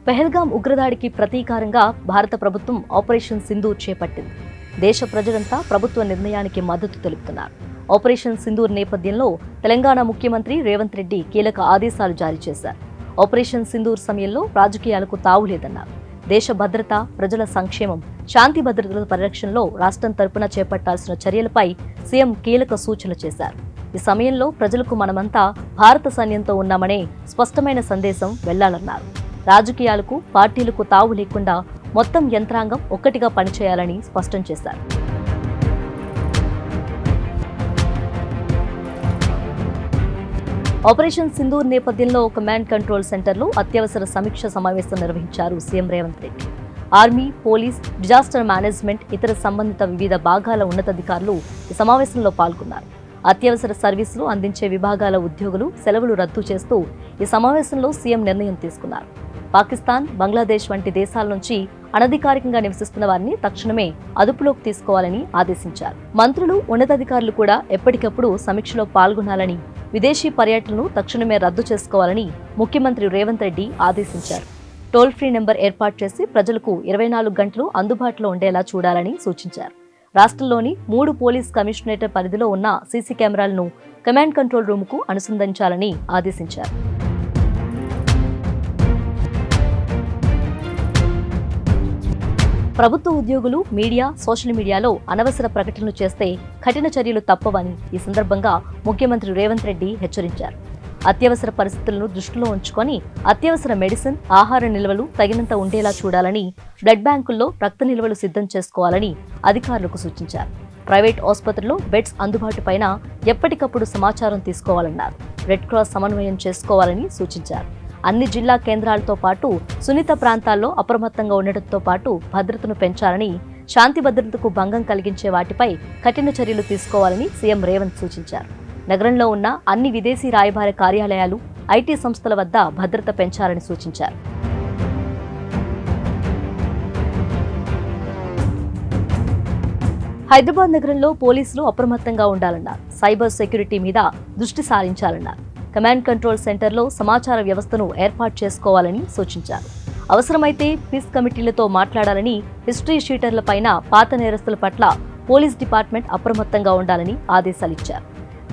పెహల్గాం ఉగ్రదాడికి ప్రతీకారంగా భారత ప్రభుత్వం ఆపరేషన్ సింధూర్ చేపట్టింది. దేశ ప్రజలంతా ప్రభుత్వ నిర్ణయానికి మద్దతు తెలుపుతున్నారు. ఆపరేషన్ సింధూర్ నేపథ్యంలో తెలంగాణ ముఖ్యమంత్రి రేవంత్ రెడ్డి కీలక ఆదేశాలు జారీ చేశారు. ఆపరేషన్ సింధూర్ సమయంలో రాజకీయాలకు తావులేదన్నారు. దేశ భద్రత, ప్రజల సంక్షేమం, శాంతి భద్రతల పరిరక్షణలో రాష్ట్రం తరపున చేపట్టాల్సిన చర్యలపై సీఎం కీలక సూచనలు చేశారు. ఈ సమయంలో ప్రజలకు మనమంతా భారత సైన్యంతో ఉన్నామనే స్పష్టమైన సందేశం వెళ్లాలన్నారు. రాజకీయాలకు, పార్టీలకు తావు లేకుండా మొత్తం యంత్రాంగం ఒక్కటిగా పనిచేయాలని స్పష్టం చేశారు. ఆపరేషన్ సింధూర్ నేపథ్యంలో కమాండ్ కంట్రోల్ సెంటర్లో అత్యవసర సమీక్ష సమావేశం నిర్వహించారు CM Revanth Reddy. Army, police, disaster management, ఇతర సంబంధిత వివిధ భాగాల ఉన్నతాధికారులు ఈ సమావేశంలో పాల్గొన్నారు. అత్యవసర సర్వీసులు అందించే విభాగాల ఉద్యోగులు సెలవులు రద్దు చేస్తూ ఈ సమావేశంలో సీఎం నిర్ణయం తీసుకున్నారు. పాకిస్తాన్, బంగ్లాదేశ్ వంటి దేశాల నుంచి అనధికారికంగా నివసిస్తున్న వారిని తక్షణమే అదుపులోకి తీసుకోవాలని ఆదేశించారు. మంత్రులు, ఉన్నతాధికారులు కూడా ఎప్పటికప్పుడు సమీక్షలో పాల్గొనాలని, విదేశీ పర్యటనను తక్షణమే రద్దు చేసుకోవాలని ముఖ్యమంత్రి రేవంత్ రెడ్డి ఆదేశించారు. టోల్ ఫ్రీ నెంబర్ ఏర్పాటు చేసి ప్రజలకు 24 గంటలు అందుబాటులో ఉండేలా చూడాలని సూచించారు. రాష్ట్రంలోని 3 పోలీస్ కమిషనరేట్ పరిధిలో ఉన్న సీసీ కెమెరాలను కమాండ్ కంట్రోల్ రూమ్కు అనుసంధానించాలని ఆదేశించారు. ప్రభుత్వ ఉద్యోగులు, మీడియా, సోషల్ మీడియాలో అనవసర ప్రకటనలు చేస్తే కఠిన చర్యలు తప్పవని ఈ సందర్భంగా ముఖ్యమంత్రి రేవంత్ రెడ్డి హెచ్చరించారు. అత్యవసర పరిస్థితులను దృష్టిలో ఉంచుకొని అత్యవసర మెడిసిన్, ఆహార నిల్వలు తగినంత ఉండేలా చూడాలని, బ్లడ్ బ్యాంకుల్లో రక్త నిల్వలు సిద్ధం చేసుకోవాలని అధికారులకు సూచించారు. ప్రైవేట్ ఆసుపత్రుల్లో బెడ్స్ అందుబాటుపైన ఎప్పటికప్పుడు సమాచారం తీసుకోవాలన్నారు. రెడ్ క్రాస్ సమన్వయం చేసుకోవాలని సూచించారు. అన్ని జిల్లా కేంద్రాలతో పాటు సున్నిత ప్రాంతాల్లో అప్రమత్తంగా ఉండటంతో పాటు భద్రతను పెంచాలని, శాంతి భద్రతకు భంగం కలిగించే వాటిపై కఠిన చర్యలు తీసుకోవాలని సీఎం రేవంత్ సూచించారు. నగరంలో ఉన్న అన్ని విదేశీ రాయబార కార్యాలయాలు, ఐటీ సంస్థల వద్ద భద్రత పెంచాలని సూచించారు. హైదరాబాద్ నగరంలో పోలీసులు అప్రమత్తంగా ఉండాలన్నారు. సైబర్ సెక్యూరిటీ మీద దృష్టి సారించాలన్నారు. కమాండ్ కంట్రోల్ సెంటర్లో సమాచార వ్యవస్థను ఏర్పాటు చేసుకోవాలని సూచించారు. అవసరమైతే పీస్ కమిటీలతో మాట్లాడాలని, హిస్టరీ షీటర్లపైన, పాత నేరస్తుల పట్ల పోలీస్ డిపార్ట్మెంట్ అప్రమత్తంగా ఉండాలని ఆదేశాలిచ్చారు.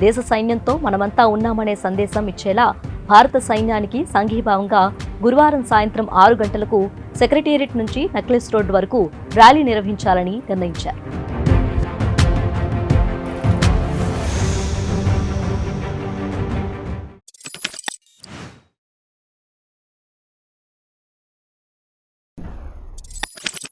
దేశ సైన్యంతో మనమంతా ఉన్నామనే సందేశం ఇచ్చేలా భారత సైన్యానికి సంఘీభావంగా గురువారం సాయంత్రం 6 గంటలకు సెక్రటేరియట్ నుంచి నెక్లెస్ రోడ్ వరకు ర్యాలీ నిర్వహించాలని నిర్ణయించారు.